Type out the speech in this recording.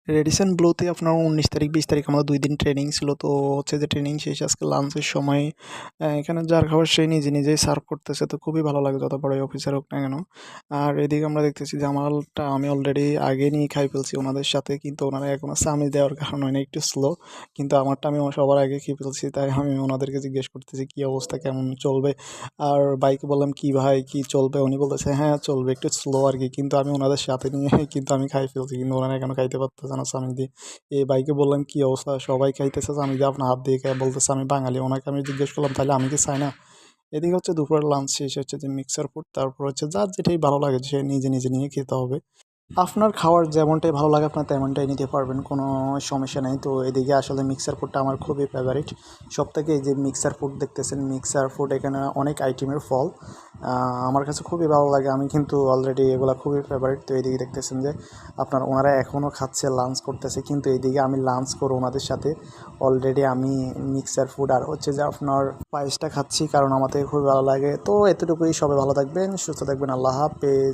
Radisson ব্লুতে আপনার 19 তারিখ 20 তারিখ আমাদের 2 দিন ট্রেনিং ছিল। তো হচ্ছে যে ট্রেনিং শেষে আজকে লাঞ্চের সময় এখানে যার খাবার সে নিজেই সার্ভ করতেছে। তো খুবই ভালো লাগে যত বড়ই অফিসার হোক না কেন। আর এদিকে আমরা দেখতেছি যে আমারটা আমি অলরেডি আগে নিয়ে খাই ফেলছি ওনাদের সাথে। কিন্তু ওনারা এখনো সামি দেওয়ার কারণ হয় না, একটু স্লো। কিন্তু আমারটা আমি সবার আগে খেয়ে ফেলছি। তাই আমি ওনাদেরকে জিজ্ঞেস করতেছি কী অবস্থা, কেমন চলবে? আর ভাইকে বললাম, "কি ভাই কি চলবে?" উনি বলতেছে, "হ্যাঁ চলবে, একটু স্লো আর কি।" কিন্তু আমি ওনাদের সাথে নিয়ে কিন্তু আমি খাই ফেলছি। কিন্তু ওনারা এখনো খাইতে পারতেছে না চাউমিন দিয়ে। এই ভাইকে বললাম, "কি অবস্থা?" সবাই খাইতেছে চাউমিন দিয়ে, আপনার হাত দিয়ে খায়। বলতেছে, "আমি বাঙালি।" ওনাকে আমি জিজ্ঞেস করলাম, "তাহলে আমি কি চাই না?" এদিকে হচ্ছে দুপুরের লাঞ্চ শেষে হচ্ছে যে মিক্সার ফুড, তারপর হচ্ছে যার যেটাই ভালো লাগে সে নিজে নিয়ে খেতে হবে। আপনার খাওয়ার যেমনটাই ভালো লাগে আপনার তেমনটাই নিতে পারবেন, কোনো সমস্যা নেই। তো এদিকে আসলে মিক্সার ফুডটা আমার খুবই ফেভারিট। সবথেকে এই যে মিক্সার ফুড দেখতেছেন, মিক্সার ফুড এখানে অনেক আইটেমের ফল। আমার কাছে খুবই ভালো লাগে, আমি কিন্তু অলরেডি এগুলা খুবই ফেভারিট। তো এইদিকে দেখতেছেন যে আপনার ওনারা এখনও খাচ্ছে, লাঞ্চ করতেছে। কিন্তু এইদিকে আমি লাঞ্চ করবো ওনাদের সাথে। অলরেডি আমি মিক্সার ফুড আর হচ্ছে যে আপনার পায়েসটা খাচ্ছি, কারণ আমার থেকে খুবই ভালো লাগে। তো এতটুকুই, সবাই ভালো থাকবেন, সুস্থ থাকবেন, আল্লাহ হাফেজ।